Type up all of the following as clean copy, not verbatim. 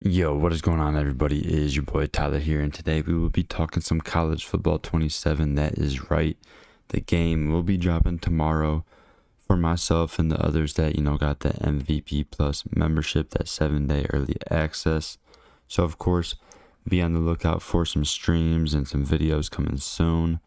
Yo, what is going on, everybody? It is your boy Tyler here, and today we will be talking some college football 27. That is right. The game will be dropping tomorrow for myself and the others that, got the MVP Plus membership, that 7-day early access. So, of course, be on the lookout for some streams and some videos coming soon.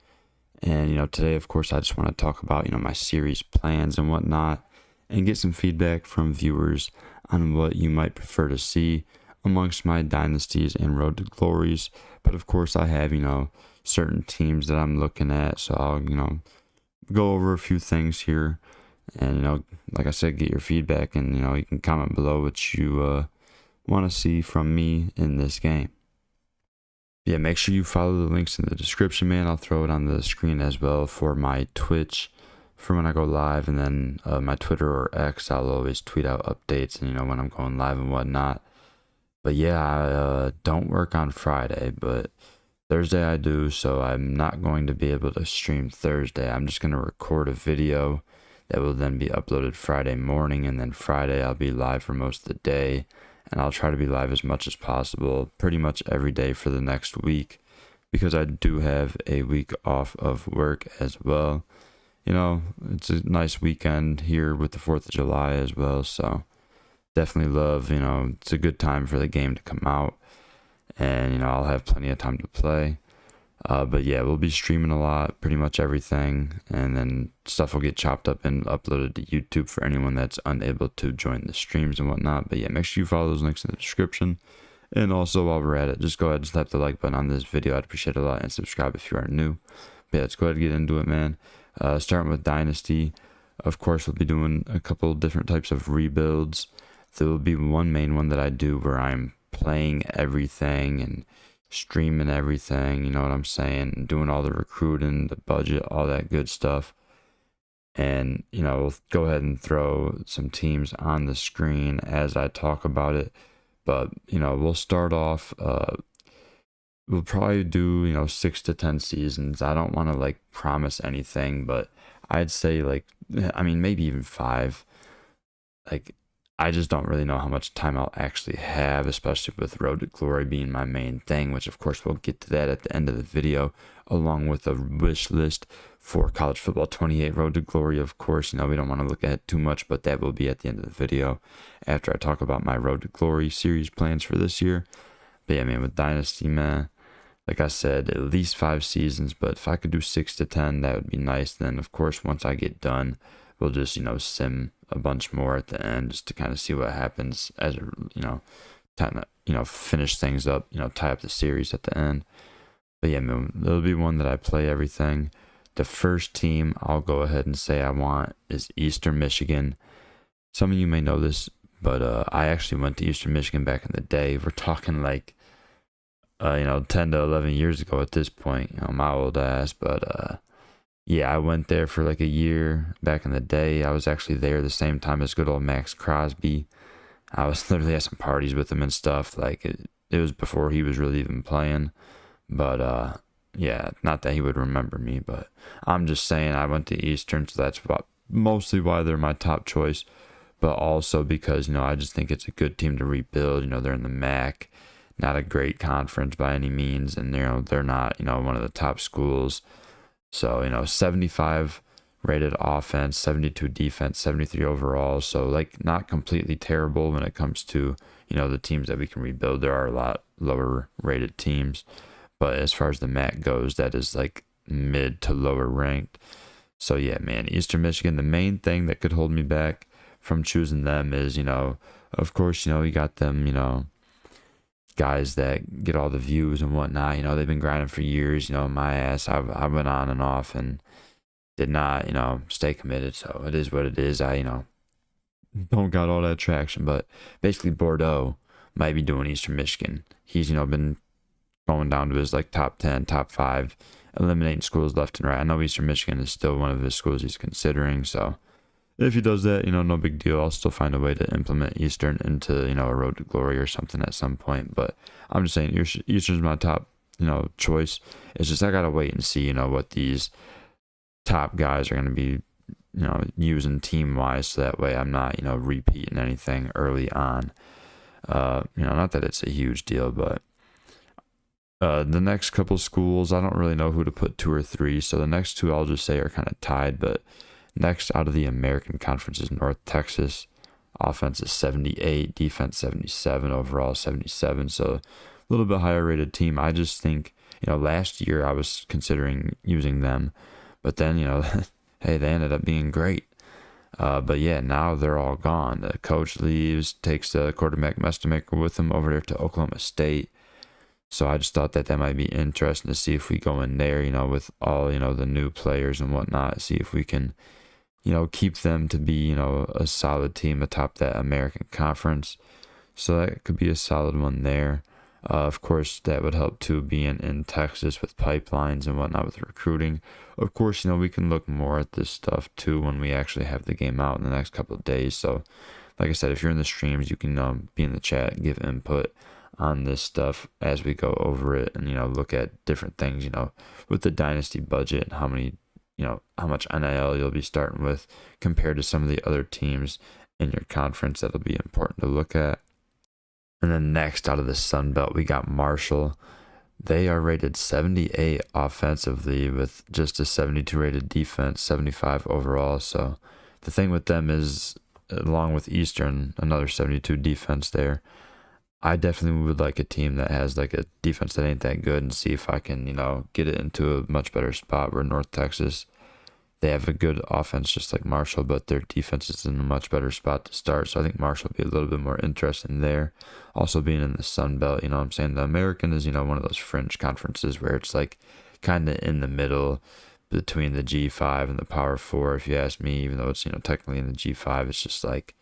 And, today, of course, I just want to talk about, my series plans and whatnot and get some feedback from viewers on what you might prefer to see amongst my dynasties and road to glories. But of course I have, certain teams that I'm looking at. So I'll, go over a few things here and, like I said, get your feedback and, you can comment below what you want to see from me in this game. Yeah, make sure you follow the links in the description, man. I'll throw it on the screen as well for my Twitch for when I go live, and then my Twitter or X, I'll always tweet out updates and, when I'm going live and whatnot. But yeah, I don't work on Friday, but Thursday I do, so I'm not going to be able to stream Thursday. I'm just going to record a video that will then be uploaded Friday morning, and then Friday I'll be live for most of the day, and I'll try to be live as much as possible, pretty much every day for the next week, because I do have a week off of work as well. It's a nice weekend here with the 4th of July as well, so definitely love, it's a good time for the game to come out, and, I'll have plenty of time to play. But yeah, we'll be streaming a lot, pretty much everything, and then stuff will get chopped up and uploaded to YouTube for anyone that's unable to join the streams and whatnot. But yeah, make sure you follow those links in the description. And also, while we're at it, just go ahead and slap the like button on this video. I'd appreciate it a lot, and subscribe if you are new. But yeah, let's go ahead and get into it, man. Starting with Dynasty, of course, we'll be doing a couple different types of rebuilds. There will be one main one that I do where I'm playing everything and streaming everything, you know what I'm saying, and doing all the recruiting, the budget, all that good stuff. And, we'll go ahead and throw some teams on the screen as I talk about it. But, we'll start off, we'll probably do, 6 to 10 seasons. I don't want to, promise anything, but I'd say, maybe even 5. I just don't really know how much time I'll actually have, especially with Road to Glory being my main thing, which of course we'll get to that at the end of the video, along with a wish list for College Football 28 Road to Glory. Of course, we don't want to look at it too much, but that will be at the end of the video after I talk about my Road to Glory series plans for this year. But yeah, man, with Dynasty, man, like I said, at least 5 seasons, but if I could do 6 to 10, that would be nice. Then, of course, once I get done, we'll just, sim a bunch more at the end just to kind of see what happens as, time to, finish things up, tie up the series at the end. But yeah, man, there'll be one that I play everything. The first team I'll go ahead and say I want is Eastern Michigan. Some of you may know this, but I actually went to Eastern Michigan back in the day. We're talking 10 to 11 years ago at this point, my old ass, but yeah, I went there for a year back in the day. I was actually there the same time as good old Max Crosby. I was literally at some parties with him and stuff. It was before he was really even playing. But yeah, not that he would remember me, but I'm just saying I went to Eastern, so that's mostly why they're my top choice. But also because, I just think it's a good team to rebuild. They're in the MAC, not a great conference by any means, and they're not, one of the top schools. So, 75 rated offense, 72 defense, 73 overall. So, not completely terrible when it comes to, the teams that we can rebuild. There are a lot lower rated teams. But as far as the MAC goes, that is mid to lower ranked. So, yeah, man, Eastern Michigan, the main thing that could hold me back from choosing them is, of course, you got them, guys that get all the views and whatnot. They've been grinding for years. My ass, I went on and off and did not, stay committed. So it is what it is. I, don't got all that traction. But basically, Bordeaux might be doing Eastern Michigan. He's, been going down to his top 10, top 5, eliminating schools left and right. I know Eastern Michigan is still one of his schools he's considering. So if he does that, no big deal. I'll still find a way to implement Eastern into, a Road to Glory or something at some point. But I'm just saying Eastern's my top, choice. It's just I got to wait and see, what these top guys are going to be, using team-wise. So that way I'm not, repeating anything early on. Not that it's a huge deal, but the next couple schools, I don't really know who to put 2 or 3. So the next 2 I'll just say are kind of tied. But next out of the American Conference is North Texas. Offense is 78, defense 77, overall 77. So a little bit higher rated team. I just think, last year I was considering using them, but then, hey, they ended up being great. But yeah, now they're all gone. The coach leaves, takes the quarterback Mestemaker with him over there to Oklahoma State. So I just thought that might be interesting to see if we go in there, with all, the new players and whatnot, see if we can, keep them to be, a solid team atop that American Conference. So that could be a solid one there. Of course, that would help too, being in Texas with pipelines and whatnot with recruiting. Of course, we can look more at this stuff too when we actually have the game out in the next couple of days. So, like I said, if you're in the streams, you can be in the chat and give input on this stuff as we go over it and, look at different things, with the Dynasty budget and how many, how much NIL you'll be starting with compared to some of the other teams in your conference. That'll be important to look at. And then next out of the Sun Belt, we got Marshall. They are rated 78 offensively with just a 72 rated defense, 75 overall. So the thing with them is, along with Eastern, another 72 defense there. I definitely would like a team that has like a defense that ain't that good and see if I can, get it into a much better spot where North Texas, they have a good offense just like Marshall, but their defense is in a much better spot to start. So I think Marshall will be a little bit more interesting there. Also being in the Sun Belt, what I'm saying? The American is, one of those fringe conferences where it's like kind of in the middle between the G5 and the Power 4, if you ask me, even though it's, technically in the G5, it's just like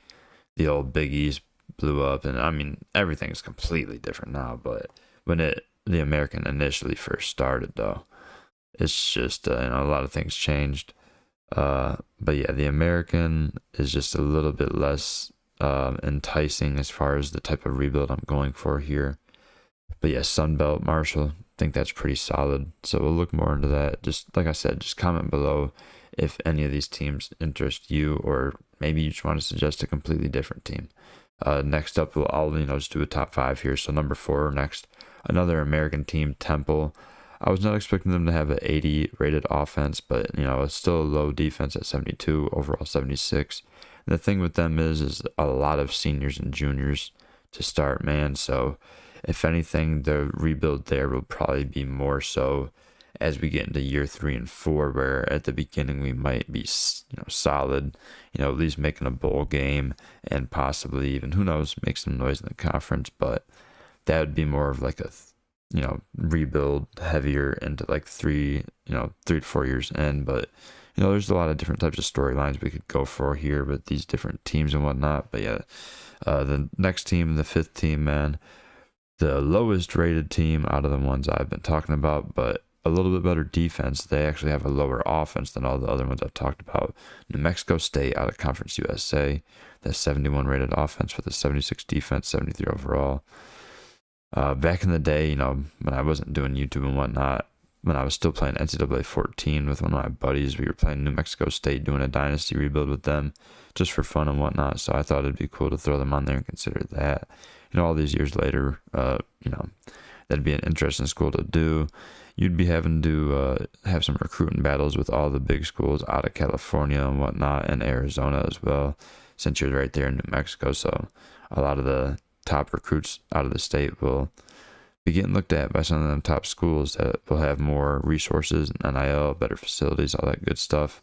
the old Big East blew up. And I mean, everything's completely different now, but when the American initially first started though, it's just, a lot of things changed. But yeah, the American is just a little bit less enticing as far as the type of rebuild I'm going for here. But yeah, Sunbelt, Marshall, I think that's pretty solid. So we'll look more into that. Just like I said, just comment below if any of these teams interest you, or maybe you just want to suggest a completely different team. Next up, I'll just do a top 5 here. So number 4 next, another American team, Temple. I was not expecting them to have an 80 rated offense, but it's still a low defense at 72, overall 76. And the thing with them is a lot of seniors and juniors to start, man. So if anything, the rebuild there will probably be more so as we get into year 3 and 4, where at the beginning we might be, solid, at least making a bowl game and possibly even, who knows, make some noise in the conference. But that would be more of like a rebuild heavier into like 3 to 4 years in. But there's a lot of different types of storylines we could go for here with these different teams and whatnot. But yeah, the next team, the 5th team, man, the lowest rated team out of the ones I've been talking about, but a little bit better defense. They actually have a lower offense than all the other ones I've talked about. New Mexico State out of Conference USA, that's 71 rated offense with a 76 defense, 73 overall. Back in the day, when I wasn't doing YouTube and whatnot, when I was still playing NCAA 14 with one of my buddies, we were playing New Mexico State, doing a Dynasty rebuild with them just for fun and whatnot. So I thought it'd be cool to throw them on there and consider that. All these years later, that'd be an interesting school to do. You'd be having to have some recruiting battles with all the big schools out of California and whatnot, and Arizona as well, since you're right there in New Mexico. So a lot of the top recruits out of the state will be getting looked at by some of them top schools that will have more resources and NIL, better facilities, all that good stuff.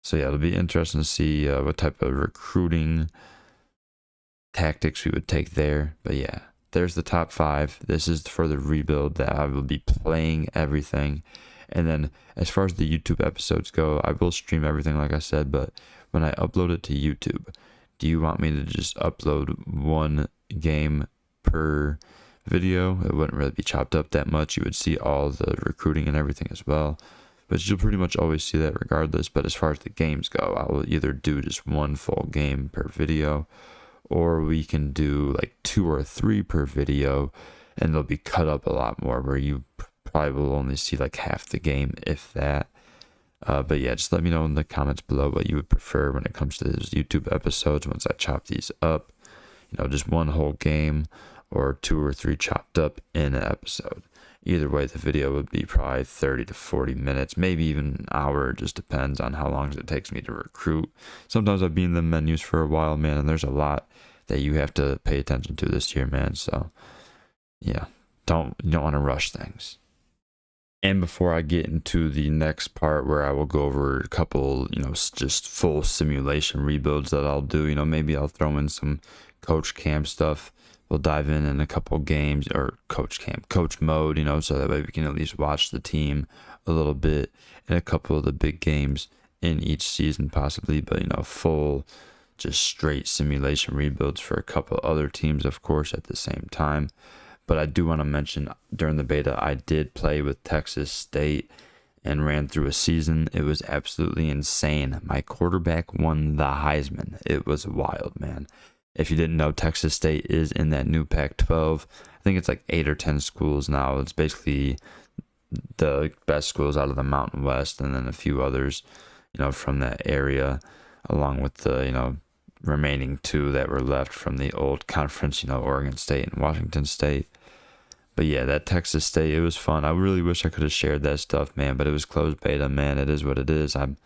So yeah, it'll be interesting to see what type of recruiting tactics we would take there. But yeah, there's the top 5. This is for the rebuild that I will be playing everything. And then as far as the YouTube episodes go, I will stream everything like I said, but when I upload it to YouTube, do you want me to just upload one game per video? It wouldn't really be chopped up that much. You would see all the recruiting and everything as well, but you'll pretty much always see that regardless. But as far as the games go, I will either do just one full game per video, or we can do like 2 or 3 per video, and they'll be cut up a lot more, where you probably will only see like half the game, if that. But yeah, just let me know in the comments below what you would prefer when it comes to these YouTube episodes once I chop these up. just one whole game or 2 or 3 chopped up in an episode. Either way, the video would be probably 30 to 40 minutes, maybe even an hour. It just depends on how long it takes me to recruit. Sometimes I'll be in the menus for a while, man, and there's a lot that you have to pay attention to this year, man. So, yeah, you don't want to rush things. And before I get into the next part where I will go over a couple, just full simulation rebuilds that I'll do, maybe I'll throw in some coach cam stuff. We'll dive in a couple games, or coach mode, so that way we can at least watch the team a little bit in a couple of the big games in each season possibly, but full just straight simulation rebuilds for a couple other teams, of course, at the same time. But I do want to mention, during the beta, I did play with Texas State and ran through a season. It was absolutely insane. My quarterback won the Heisman. It was wild, man. If you didn't know, Texas State is in that new Pac-12. I think it's like 8 or 10 schools now. It's basically the best schools out of the Mountain West, and then a few others, from that area, along with the, remaining 2 that were left from the old conference, Oregon State and Washington State. But yeah, that Texas State, it was fun. I really wish I could have shared that stuff, man, but it was closed beta, man. It is what it is. I'm,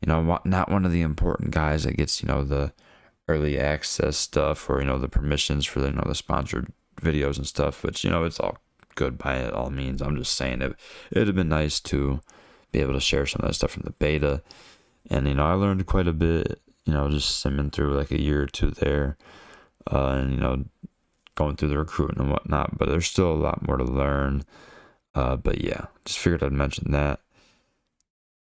not one of the important guys that gets, the early access stuff, or, the permissions for the sponsored videos and stuff, which, it's all good by all means. I'm just saying it'd have been nice to be able to share some of that stuff from the beta. And, I learned quite a bit, just simming through like a year or 2 there, and, going through the recruiting and whatnot, but there's still a lot more to learn. But yeah, just figured I'd mention that.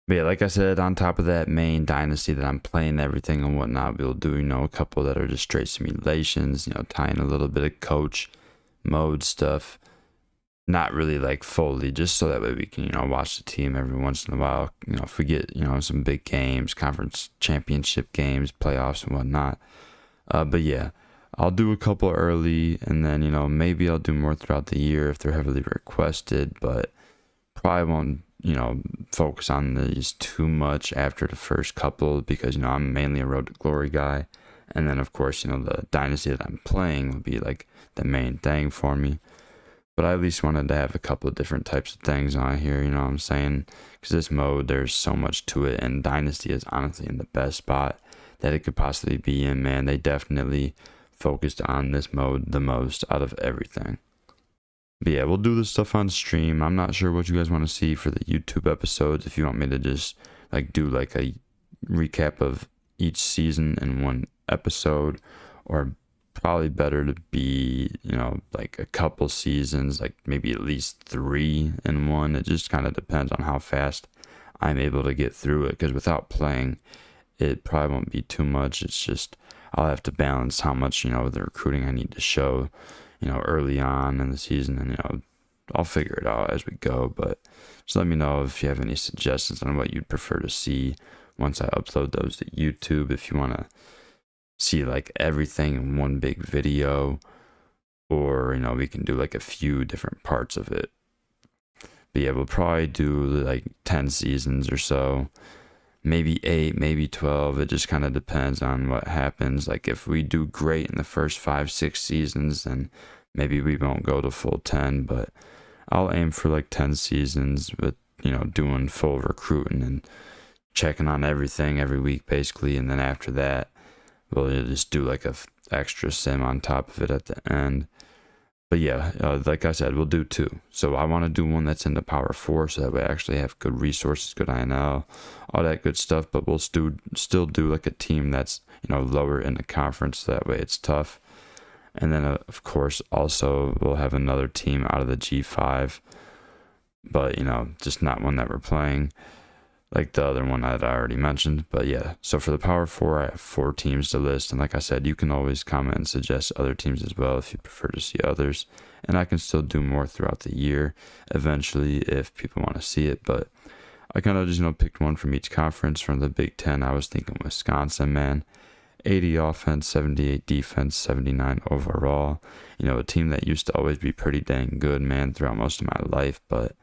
But yeah, like I said, on top of that main Dynasty that I'm playing, everything and whatnot, we'll do, a couple that are just straight simulations, tying a little bit of coach mode stuff. Not really like fully, just so that way we can, watch the team every once in a while. If we get, some big games, conference championship games, playoffs and whatnot. But yeah, I'll do a couple early, and then, maybe I'll do more throughout the year if they're heavily requested, but probably won't, focus on these too much after the first couple, because, I'm mainly a Road to Glory guy. And then, of course, the Dynasty that I'm playing will be like the main thing for me. But I at least wanted to have a couple of different types of things on here, you know what I'm saying? Because this mode, there's so much to it, and Dynasty is honestly in the best spot that it could possibly be in, man. They definitely focused on this mode the most out of everything. But yeah, we'll do this stuff on stream. I'm not sure what you guys want to see for the YouTube episodes. If you want me to just do like a recap of each season in one episode, or probably better to be, like a couple seasons, like maybe at least 3 in one. It just kind of depends on how fast I'm able to get through it, because without playing, it probably won't be too much. It's just I'll have to balance how much, the recruiting I need to show, early on in the season, and, I'll figure it out as we go. But just let me know if you have any suggestions on what you'd prefer to see once I upload those to YouTube. If you want to see like everything in one big video, or, we can do like a few different parts of it. But yeah, we'll probably do like 10 seasons or so. Maybe 8, maybe 12. It just kind of depends on what happens. Like if we do great in the first 5, 6 seasons, then maybe we won't go to full 10. But I'll aim for like 10 seasons with, doing full recruiting and checking on everything every week basically. And then after that, we'll just do like a extra sim on top of it at the end. But yeah, like I said, we'll do 2. So I want to do one that's in the Power 4, so that we actually have good resources, good INL, all that good stuff. But we'll still do like a team that's, lower in the conference, so that way it's tough. And then, of course, also we'll have another team out of the G5, but, just not one that we're playing, like the other one that I already mentioned. But yeah, so for the Power 4, I have 4 teams to list. And like I said, you can always comment and suggest other teams as well if you prefer to see others. And I can still do more throughout the year eventually if people want to see it. But I kind of just, picked one from each conference. From the Big Ten, I was thinking Wisconsin, man. 80 offense, 78 defense, 79 overall. A team that used to always be pretty dang good, man, throughout most of my life. But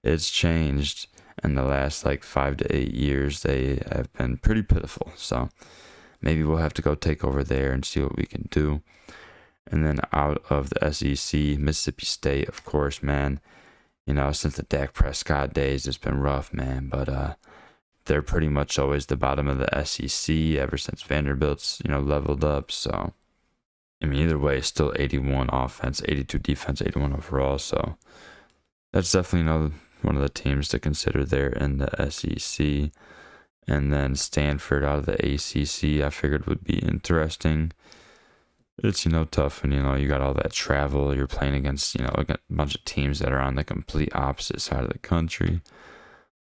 it's changed. In the last like 5 to 8 years, they have been pretty pitiful. So maybe we'll have to go take over there and see what we can do. And then out of the SEC, Mississippi State, of course, man. Since the Dak Prescott days, it's been rough, man. But they're pretty much always the bottom of the SEC ever since Vanderbilt's, leveled up. So, I mean, either way, it's still 81 offense, 82 defense, 81 overall. So that's definitely, one of the teams to consider there in the SEC. And then Stanford out of the ACC, I figured would be interesting. It's, tough and, you got all that travel. You're playing against, a bunch of teams that are on the complete opposite side of the country.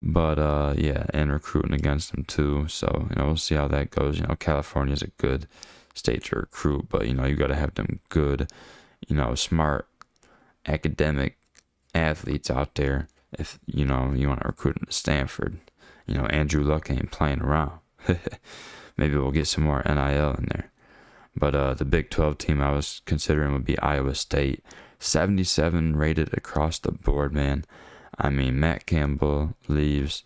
But, yeah, and recruiting against them too. So, we'll see how that goes. California's a good state to recruit, but, you got to have them good, smart, academic athletes out there if, you want to recruit them to Stanford. Andrew Luck ain't playing around. Maybe we'll get some more NIL in there. But the Big 12 team I was considering would be Iowa State. 77 rated across the board, man. I mean, Matt Campbell leaves,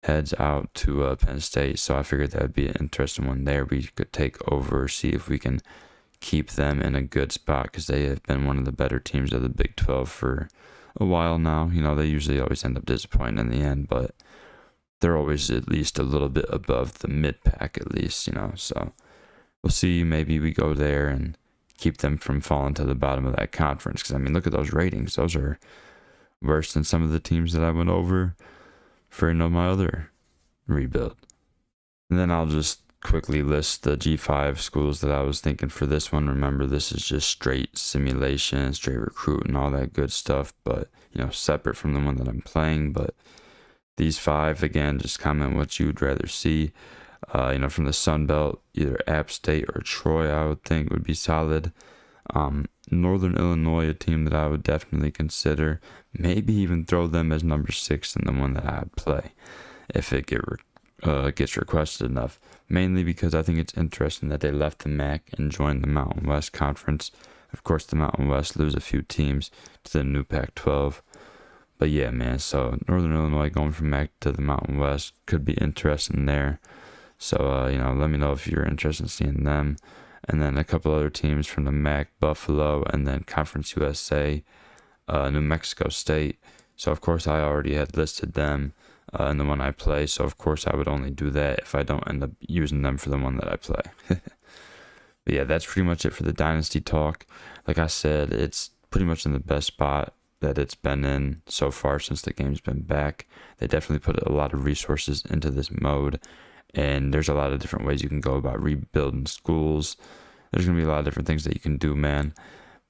heads out to Penn State, so I figured that would be an interesting one there. We could take over, see if we can keep them in a good spot, because they have been one of the better teams of the Big 12 for a while now. They usually always end up disappointing in the end, but they're always at least a little bit above the mid-pack at least, so we'll see. Maybe we go there and keep them from falling to the bottom of that conference, because, I mean, look at those ratings. Those are worse than some of the teams that I went over for, my other rebuild. And then I'll just quickly list the G5 schools that I was thinking for this one. Remember, this is just straight simulation, straight recruit and all that good stuff, but, separate from the one that I'm playing. But these 5, again, just comment what you'd rather see. From the Sun Belt, either App State or Troy, I would think would be solid. Northern Illinois, a team that I would definitely consider. Maybe even throw them as number 6 in the one that I'd play if it gets requested enough. Mainly because I think it's interesting that they left the MAC and joined the Mountain West Conference. Of course, the Mountain West lose a few teams to the new Pac-12. But yeah, man, so Northern Illinois going from MAC to the Mountain West could be interesting there. So, let me know if you're interested in seeing them. And then a couple other teams from the MAC, Buffalo, and then Conference USA, New Mexico State. So, of course, I already had listed them in the one I play. So, of course, I would only do that if I don't end up using them for the one that I play. But yeah, that's pretty much it for the Dynasty talk. Like I said, it's pretty much in the best spot that it's been in so far since the game's been back. They definitely put a lot of resources into this mode. And there's a lot of different ways you can go about rebuilding schools. There's going to be a lot of different things that you can do, man.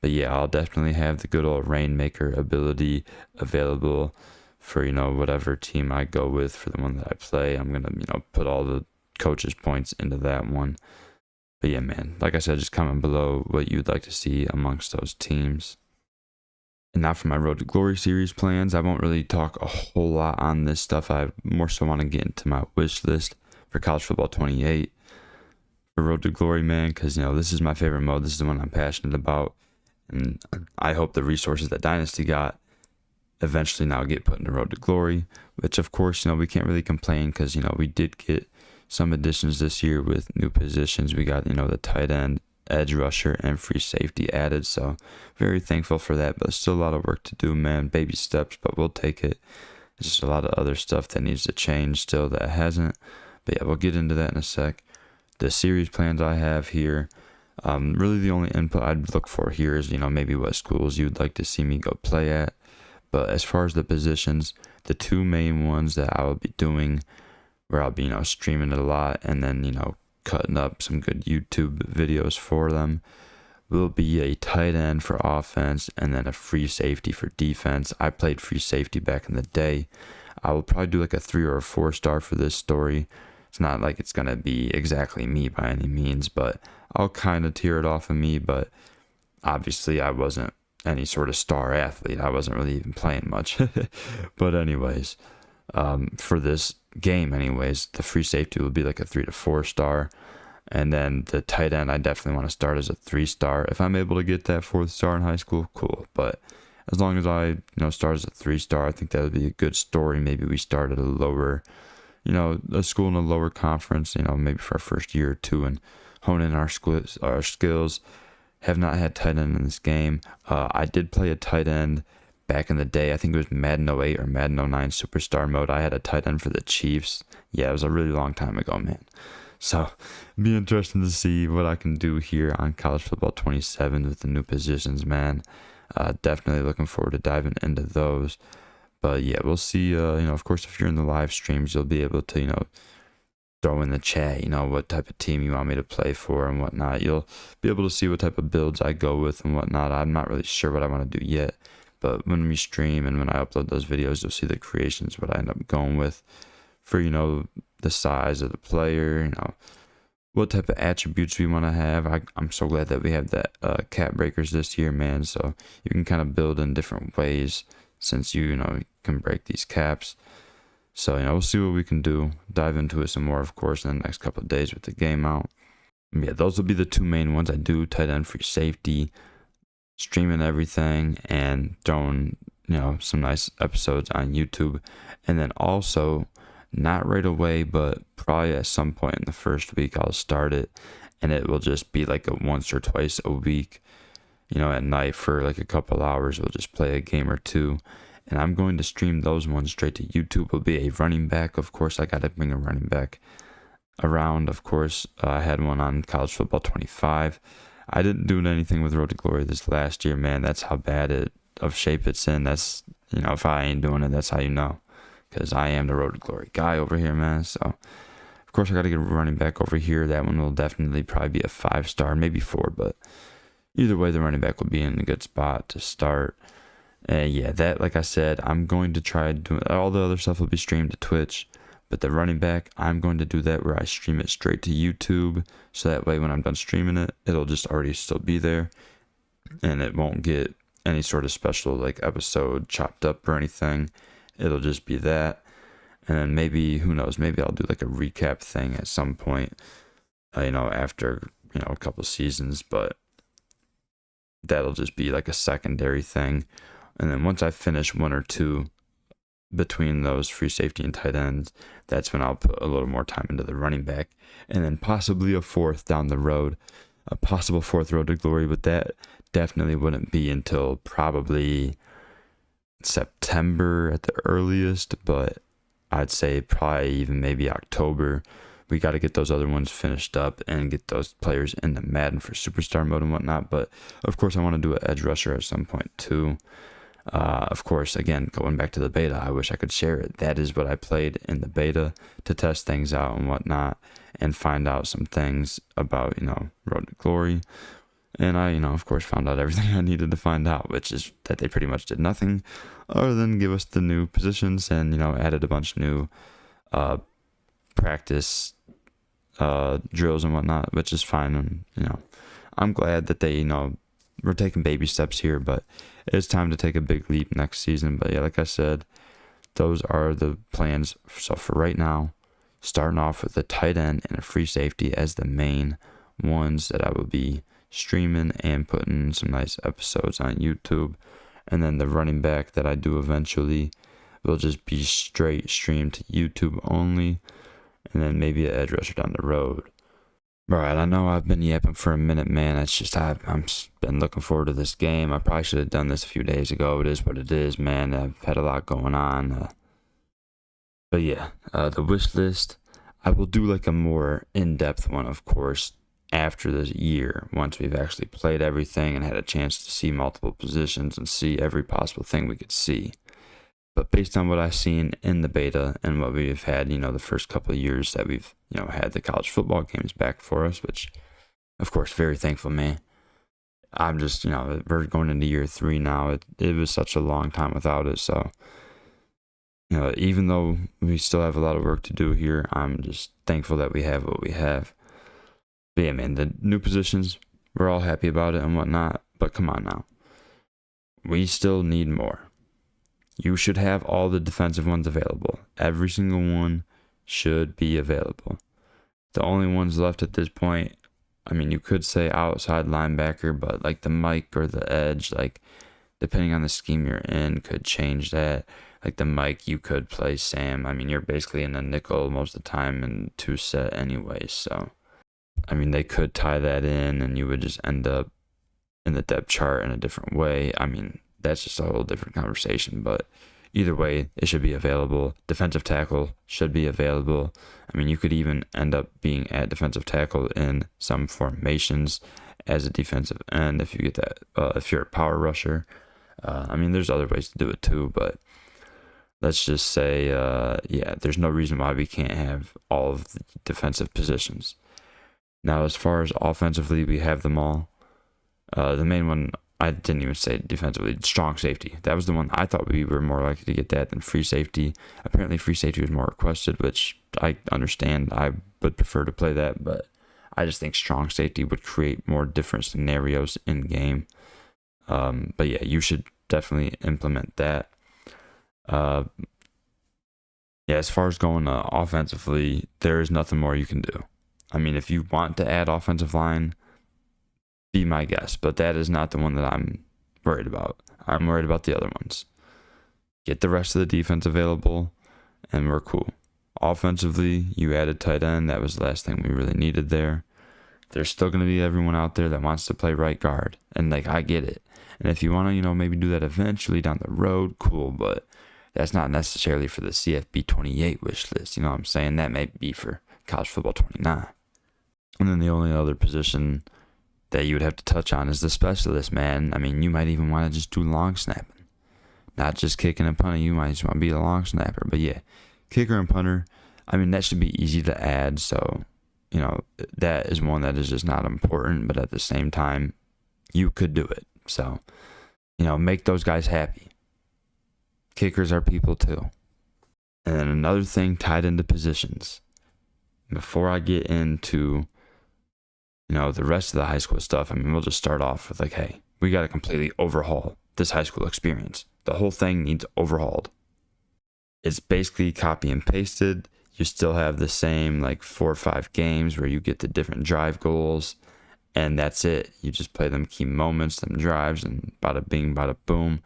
But yeah, I'll definitely have the good old Rainmaker ability available for, whatever team I go with for the one that I play. I'm going to, put all the coaches' points into that one. But yeah, man, like I said, just comment below what you'd like to see amongst those teams. And now for my Road to Glory series plans. I won't really talk a whole lot on this stuff. I more so want to get into my wish list for College Football 28 for Road to Glory, man, because, this is my favorite mode. This is the one I'm passionate about. And I hope the resources that Dynasty got eventually now get put into Road to Glory, which, of course, we can't really complain because, we did get some additions this year with new positions. We got, the tight end, edge rusher, and free safety added. So very thankful for that, but still a lot of work to do, man. Baby steps, but we'll take it. There's just a lot of other stuff that needs to change still that hasn't. But yeah, we'll get into that in a sec. The series plans I have here, really the only input I'd look for here is, maybe what schools you'd like to see me go play at. But as far as the positions, the 2 main ones that I will be doing, where I'll be, streaming it a lot and then, cutting up some good YouTube videos for them, will be a tight end for offense and then a free safety for defense. I played free safety back in the day. I will probably do like a 3 or a 4 star for this story. It's not like it's going to be exactly me by any means, but I'll kind of tear it off of me. But obviously I wasn't any sort of star athlete. I wasn't really even playing much. But anyways, for this game anyways, the free safety will be like a 3 to 4 star. And then the tight end, I definitely want to start as a 3 star. If I'm able to get that 4th star in high school, cool. But as long as I, start as a 3 star, I think that would be a good story. Maybe we start at a lower, a school in a lower conference, maybe for our first year or 2 and hone in our skills. Have not had tight end in this game. I did play a tight end back in the day. I think it was Madden 08 or Madden 09 Superstar mode. I had a tight end for the Chiefs. Yeah, it was a really long time ago, man. So, it'd be interesting to see what I can do here on College Football 27 with the new positions, man. Definitely looking forward to diving into those. But yeah, we'll see. Of course, if you're in the live streams, you'll be able to, throw in the chat, what type of team you want me to play for and whatnot. You'll be able to see what type of builds I go with and whatnot. I'm not really sure what I want to do yet, but when we stream and when I upload those videos, you'll see the creations, what I end up going with for, the size of the player, what type of attributes we want to have. I'm so glad that we have that cap breakers this year, man. So you can kind of build in different ways since you can break these caps. So, we'll see what we can do. Dive into it some more, of course, in the next couple of days with the game out. Yeah, those will be the two main ones I do. Tight end, free safety, streaming everything, and throwing, some nice episodes on YouTube. And then also, not right away, but probably at some point in the first week, I'll start it. And it will just be like a once or twice a week, at night for like a couple hours. We'll just play a game or two. And I'm going to stream those ones straight to YouTube. Will be a running back. Of course, I got to bring a running back around. Of course, I had one on College Football 25. I didn't do anything with Road to Glory this last year, man. That's how bad of shape it's in. That's, if I ain't doing it, that's how you know. Because I am the Road to Glory guy over here, man. So, of course, I got to get a running back over here. That one will definitely probably be a 5-star, maybe 4. But either way, the running back will be in a good spot to start. Yeah, that, like I said, I'm going to try doing all the other stuff will be streamed to Twitch, but the running back, I'm going to do that where I stream it straight to YouTube, so that way when I'm done streaming it, it'll just already still be there, and it won't get any sort of special like episode chopped up or anything. It'll just be that, and then maybe, who knows, maybe I'll do like a recap thing at some point, after a couple seasons, but that'll just be like a secondary thing. And then once I finish 1 or 2 between those free safety and tight ends, that's when I'll put a little more time into the running back. And then possibly a 4th down the road, a possible 4th Road to Glory, but that definitely wouldn't be until probably September at the earliest, but I'd say probably even maybe October. We got to get those other ones finished up and get those players in the Madden for Superstar mode and whatnot. But of course, I want to do an edge rusher at some point too. Of course, again, going back to the beta, I wish I could share it. That is what I played in the beta to test things out and whatnot and find out some things about, Road to Glory. And I, of course, found out everything I needed to find out, which is that they pretty much did nothing other than give us the new positions and, added a bunch of new practice drills and whatnot, which is fine. And, I'm glad that they, we're taking baby steps here, but it's time to take a big leap next season. But yeah, like I said, those are the plans. So for right now, starting off with a tight end and a free safety as the main ones that I will be streaming and putting some nice episodes on YouTube. And then the running back that I do eventually will just be straight streamed to YouTube only. And then maybe an edge rusher down the road. Alright, I know I've been yapping for a minute, man. It's just I've been looking forward to this game. I probably should have done this a few days ago. It is what it is, man. I've had a lot going on. But yeah, the wish list. I will do like a more in-depth one, of course, after this year, once we've actually played everything and had a chance to see multiple positions and see every possible thing we could see. But based on what I've seen in the beta and what we've had, the first couple of years that we've, had the college football games back for us, which, of course, very thankful, man. I'm just, we're going into year 3 now. It was such a long time without it. So, even though we still have a lot of work to do here, I'm just thankful that we have what we have. But yeah, man, the new positions, we're all happy about it and whatnot. But come on now. We still need more. You should have all the defensive ones available. Every single one should be available. The only ones left at this point, you could say outside linebacker, but like the Mike or the edge, like depending on the scheme you're in, could change that. Like the Mike, you could play Sam. You're basically in a nickel most of the time and 2 set anyway. So, they could tie that in and you would just end up in the depth chart in a different way. I mean, that's just a whole different conversation, but either way, it should be available. Defensive tackle should be available. I mean, you could even end up being at defensive tackle in some formations as a defensive end if you get that, if you're a power rusher. I mean, there's other ways to do it too, but let's just say, yeah, there's no reason why we can't have all of the defensive positions. Now, as far as offensively, we have them all. The main one, I didn't even say defensively, strong safety. That was the one I thought we were more likely to get that than free safety. Apparently, free safety was more requested, which I understand. I would prefer to play that, but I just think strong safety would create more different scenarios in game. But yeah, you should definitely implement that. Yeah, as far as going offensively, there is nothing more you can do. I mean, if you want to add offensive line, be my guest, but that is not the one that I'm worried about. I'm worried about the other ones. Get the rest of the defense available, and we're cool. Offensively, you added tight end. That was the last thing we really needed there. There's still going to be everyone out there that wants to play right guard, and like, I get it. And if you want to, maybe do that eventually down the road, cool, but that's not necessarily for the CFB 28 wish list. You know what I'm saying? That may be for college football 29. And then the only other position that you would have to touch on is the specialist, man. I mean, you might even want to just do long snapping. Not just kicking and punting. You might just want to be a long snapper. But yeah, kicker and punter, I mean, that should be easy to add. So, that is one that is just not important. But at the same time, you could do it. So, make those guys happy. Kickers are people too. And then another thing tied into positions. Before I get into the rest of the high school stuff, I mean, we'll just start off with hey, we got to completely overhaul this high school experience. The whole thing needs overhauled. It's basically copy and pasted. You still have the same 4 or 5 games where you get the different drive goals, and that's it. You just play them key moments, them drives, and bada bing, bada boom.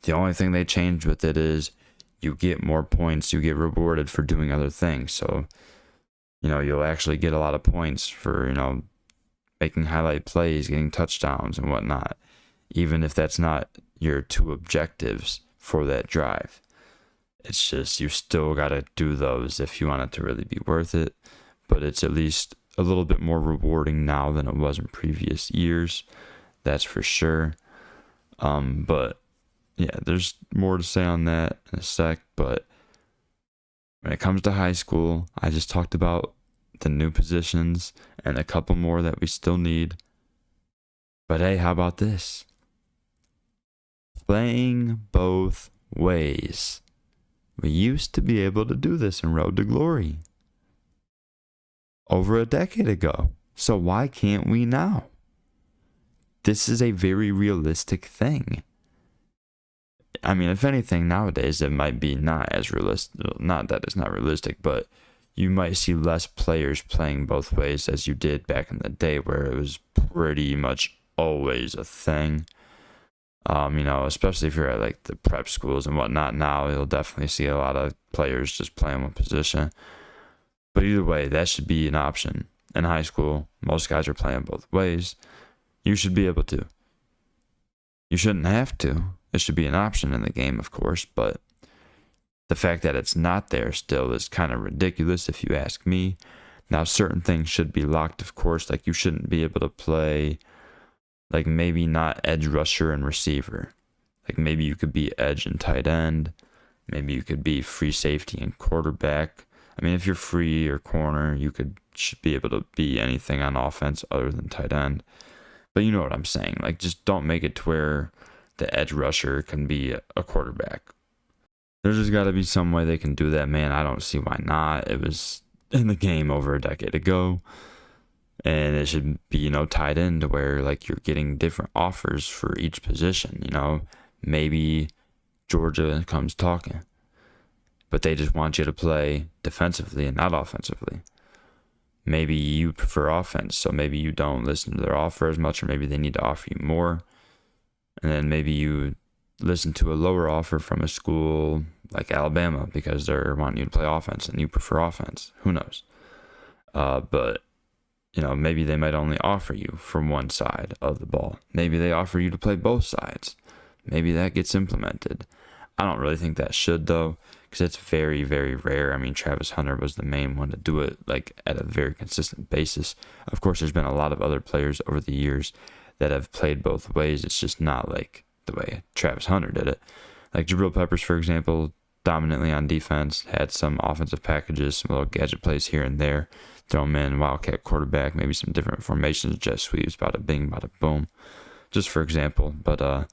The only thing they change with it is you get more points. You get rewarded for doing other things. So, you'll actually get a lot of points for, making highlight plays, getting touchdowns and whatnot, even if that's not your 2 objectives for that drive. It's just, you still got to do those if you want it to really be worth it, but it's at least a little bit more rewarding now than it was in previous years. That's for sure. But yeah, there's more to say on that in a sec, but when it comes to high school, I just talked about the new positions and a couple more that we still need. But hey, how about this? Playing both ways. We used to be able to do this in Road to Glory over a decade ago. So why can't we now? This is a very realistic thing. I mean, if anything, nowadays it might be not as realistic. Not that it's not realistic, but you might see less players playing both ways as you did back in the day, where it was pretty much always a thing. Especially if you're at the prep schools and whatnot. Now you'll definitely see a lot of players just playing one position. But either way, that should be an option. In high school, most guys are playing both ways. You should be able to. You shouldn't have to. It should be an option in the game, of course, but the fact that it's not there still is kind of ridiculous if you ask me. Now, certain things should be locked, of course, you shouldn't be able to play, maybe not edge rusher and receiver. Maybe you could be edge and tight end. Maybe you could be free safety and quarterback. I mean, if you're free or corner, you should be able to be anything on offense other than tight end. But you know what I'm saying. Just don't make it to where the edge rusher can be a quarterback. There's just got to be some way they can do that, man. I don't see why not. It was in the game over a decade ago. And it should be, tied in to where, you're getting different offers for each position, Maybe Georgia comes talking, but they just want you to play defensively and not offensively. Maybe you prefer offense, so maybe you don't listen to their offer as much, or maybe they need to offer you more. And then maybe you listen to a lower offer from a school like Alabama because they're wanting you to play offense and you prefer offense. Who knows? But maybe they might only offer you from one side of the ball. Maybe they offer you to play both sides. Maybe that gets implemented. I don't really think that should, though, because it's very, very rare. I mean, Travis Hunter was the main one to do it, like, at a very consistent basis. Of course, there's been a lot of other players over the years that have played both ways. It's just not like the way Travis Hunter did it. Like Jabril Peppers, for example, dominantly on defense, had some offensive packages, some little gadget plays here and there. Throw him in, wildcat quarterback, maybe some different formations, jet sweeps, bada bing, bada boom, just for example. But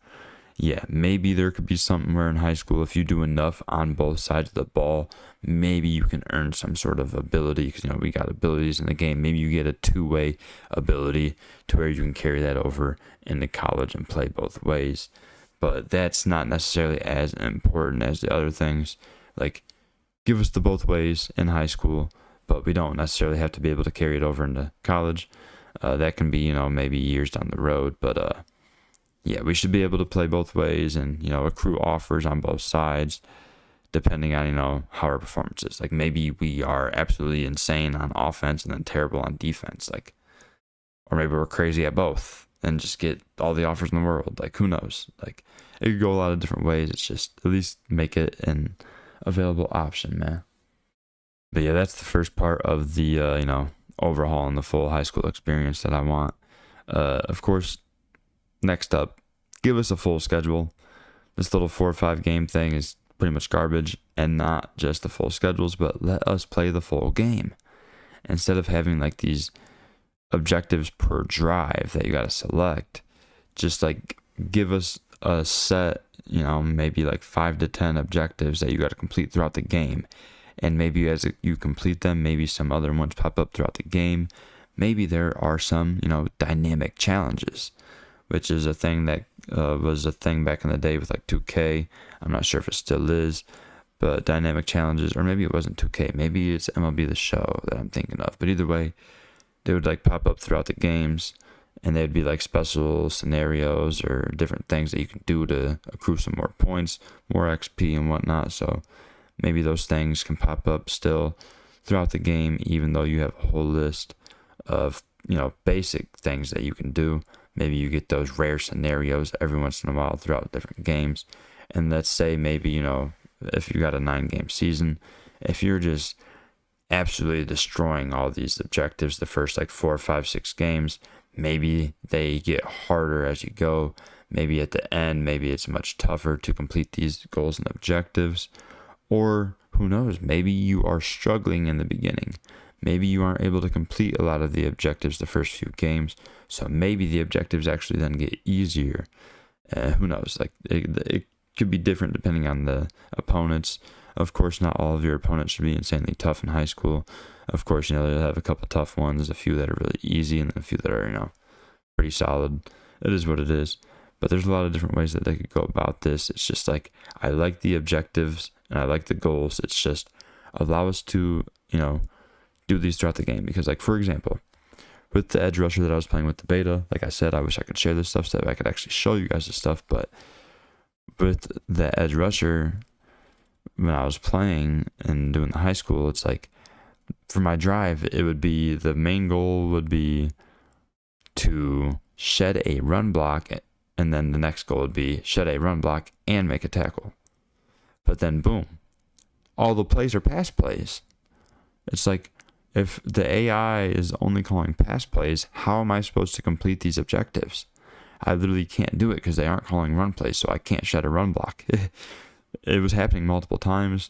yeah, maybe there could be something where in high school, if you do enough on both sides of the ball, maybe you can earn some sort of ability, because we got abilities in the game. Maybe you get a two-way ability to where you can carry that over into college and play both ways. But that's not necessarily as important as the other things. Like, give us the both ways in high school, but we don't necessarily have to be able to carry it over into college. That can be, maybe years down the road. But yeah, we should be able to play both ways and, accrue offers on both sides, depending on, how our performance is. Like, maybe we are absolutely insane on offense and then terrible on defense. Like, or maybe we're crazy at both and just get all the offers in the world. Like, who knows? Like, it could go a lot of different ways. It's just at least make it an available option, man. But yeah, that's the first part of the, overhauling the full high school experience that I want. Of course, next up, give us a full schedule. This little 4 or 5 game thing is pretty much garbage, and not just the full schedules, but let us play the full game. Instead of having like these objectives per drive that you got to select, just like give us a set, maybe like 5 to 10 objectives that you got to complete throughout the game. And maybe as you complete them, maybe some other ones pop up throughout the game. Maybe there are some, dynamic challenges, which is a thing that was a thing back in the day with like 2K. I'm not sure if it still is, but dynamic challenges, or maybe it wasn't 2K. Maybe it's MLB The Show that I'm thinking of. But either way, they would like pop up throughout the games, and they'd be like special scenarios or different things that you can do to accrue some more points, more XP and whatnot. So maybe those things can pop up still throughout the game, even though you have a whole list of, basic things that you can do. Maybe you get those rare scenarios every once in a while throughout different games. And let's say maybe, if you got a 9-game season, if you're just absolutely destroying all these objectives the first like 4, 5, 6 games, maybe they get harder as you go. Maybe at the end, maybe it's much tougher to complete these goals and objectives. Or who knows, maybe you are struggling in the beginning. Maybe you aren't able to complete a lot of the objectives the first few games. So maybe the objectives actually then get easier. Who knows? Like it could be different depending on the opponents. Of course, not all of your opponents should be insanely tough in high school. Of course, you'll have a couple tough ones, a few that are really easy, and then a few that are, pretty solid. It is what it is. But there's a lot of different ways that they could go about this. It's just like, I like the objectives and I like the goals. It's just allow us to, do these throughout the game. Because, like, for example, with the edge rusher that I was playing with the beta, like I said, I wish I could share this stuff so that I could actually show you guys this stuff. But with the edge rusher, when I was playing and doing the high school, it's like, for my drive, it would be, the main goal would be to shed a run block, and then the next goal would be shed a run block and make a tackle. But then, boom, all the plays are pass plays. It's like, if the AI is only calling pass plays, how am I supposed to complete these objectives? I literally can't do it because they aren't calling run plays, so I can't shed a run block. It was happening multiple times,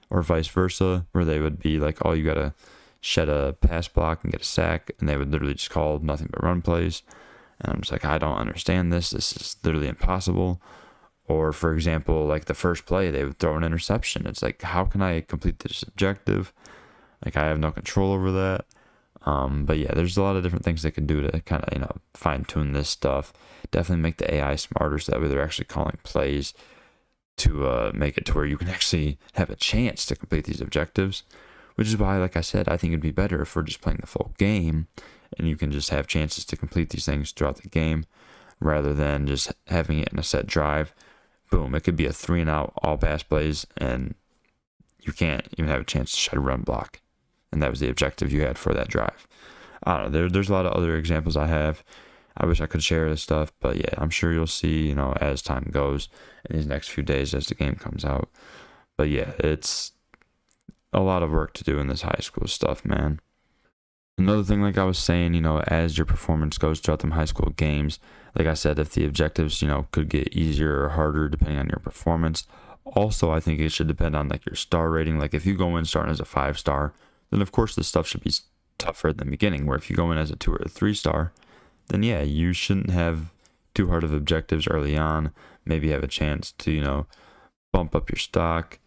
or vice versa, where they would be like, oh, you got to shed a pass block and get a sack, and they would literally just call nothing but run plays. And I'm just like, I don't understand this. This is literally impossible. Or, for example, like the first play, they would throw an interception. It's like, how can I complete this objective? Like, I have no control over that. But yeah, there's a lot of different things they can do to kind of, fine tune this stuff. Definitely make the AI smarter so that way they're actually calling plays to make it to where you can actually have a chance to complete these objectives. Which is why, like I said, I think it'd be better if we're just playing the full game and you can just have chances to complete these things throughout the game rather than just having it in a set drive. Boom, it could be a 3-and-out, all pass plays, and you can't even have a chance to shed a run block. And that was the objective you had for that drive. I don't know. There's a lot of other examples I have. I wish I could share this stuff, but yeah, I'm sure you'll see, as time goes in these next few days as the game comes out. But yeah, it's a lot of work to do in this high school stuff, man. Another thing, like I was saying, as your performance goes throughout them high school games, like I said, if the objectives, could get easier or harder depending on your performance. Also, I think it should depend on like your star rating. Like if you go in starting as a 5-star, then of course the stuff should be tougher at the beginning. Where if you go in as a 2 or a 3-star, then yeah, you shouldn't have too hard of objectives early on. Maybe have a chance to, bump up your stock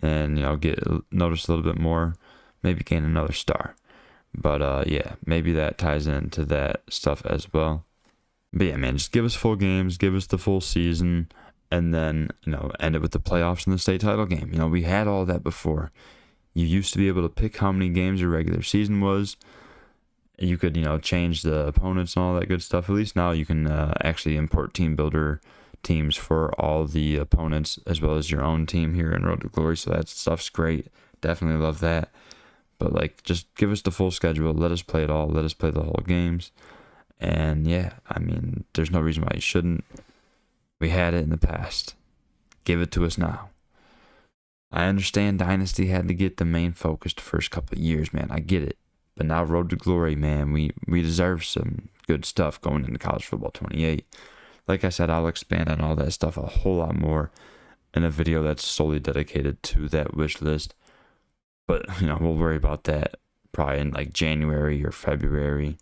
and, get noticed a little bit more. Maybe gain another star. But yeah, maybe that ties into that stuff as well. But yeah, man, just give us full games, give us the full season, and then, end it with the playoffs and the state title game. We had all that before. You used to be able to pick how many games your regular season was. You could, change the opponents and all that good stuff. At least now you can actually import team builder teams for all the opponents as well as your own team here in Road to Glory. So that stuff's great. Definitely love that. But like, just give us the full schedule. Let us play it all. Let us play the whole games. And yeah, I mean, there's no reason why you shouldn't. We had it in the past. Give it to us now. I understand Dynasty had to get the main focus the first couple of years, man. I get it. But now Road to Glory, man, we deserve some good stuff going into College Football 28. Like I said, I'll expand on all that stuff a whole lot more in a video that's solely dedicated to that wish list. But, we'll worry about that probably in like January or February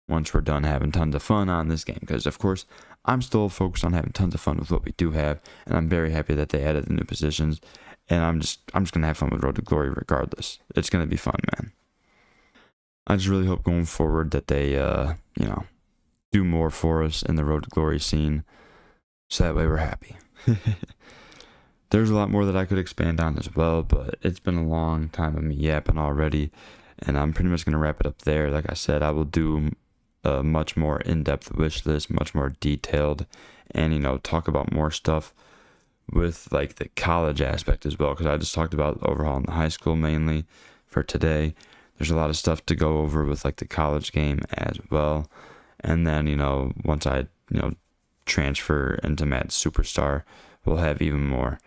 once we're done having tons of fun on this game. Because, of course, I'm still focused on having tons of fun with what we do have. And I'm very happy that they added the new positions. And I'm just going to have fun with Road to Glory regardless. It's going to be fun, man. I just really hope going forward that they, do more for us in the Road to Glory scene. So that way we're happy. There's a lot more that I could expand on as well, but it's been a long time of me yapping already, and I'm pretty much going to wrap it up there. Like I said, I will do a much more in-depth wish list, much more detailed, and, talk about more stuff with, like, the college aspect as well, because I just talked about overhauling the high school mainly for today. There's a lot of stuff to go over with, like, the college game as well, and then, once I, transfer into Mad's Superstar, we'll have even more.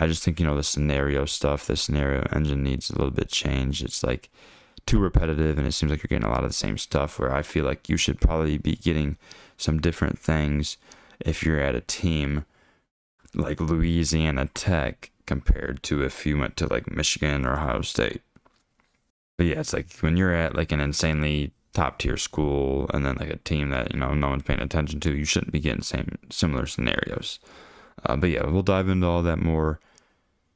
I just think, the scenario stuff, the scenario engine needs a little bit changed. It's like too repetitive and it seems like you're getting a lot of the same stuff, where I feel like you should probably be getting some different things if you're at a team like Louisiana Tech compared to if you went to like Michigan or Ohio State. But yeah, it's like when you're at like an insanely top tier school and then like a team that, no one's paying attention to, you shouldn't be getting similar scenarios. But yeah, we'll dive into all that more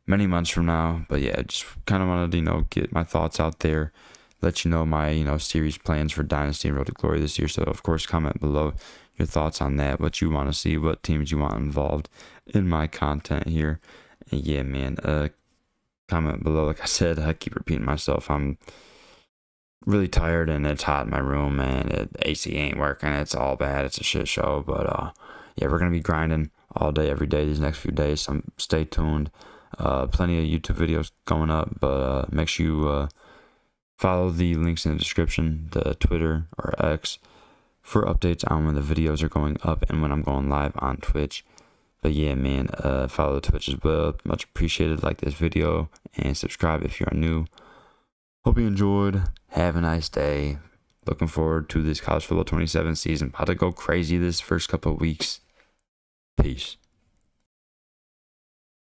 many months from now. But yeah, just kind of wanted to, get my thoughts out there, let you know my, series plans for Dynasty and Road to Glory this year. So of course, comment below your thoughts on that, what you want to see, what teams you want involved in my content here. And yeah, man, comment below. Like I said, I keep repeating myself. I'm really tired and it's hot in my room, man. The AC ain't working. It's all bad. It's a shit show. But yeah, we're going to be grinding all day, every day these next few days. So stay tuned. Plenty of YouTube videos going up, but make sure you follow the links in the description, the Twitter or X, for updates on when the videos are going up and when I'm going live on Twitch. But yeah, man, follow the Twitch as well. Much appreciated. Like this video and subscribe if you're new. Hope you enjoyed. Have a nice day. Looking forward to this College Football 27 season. About to go crazy this first couple of weeks. Peace.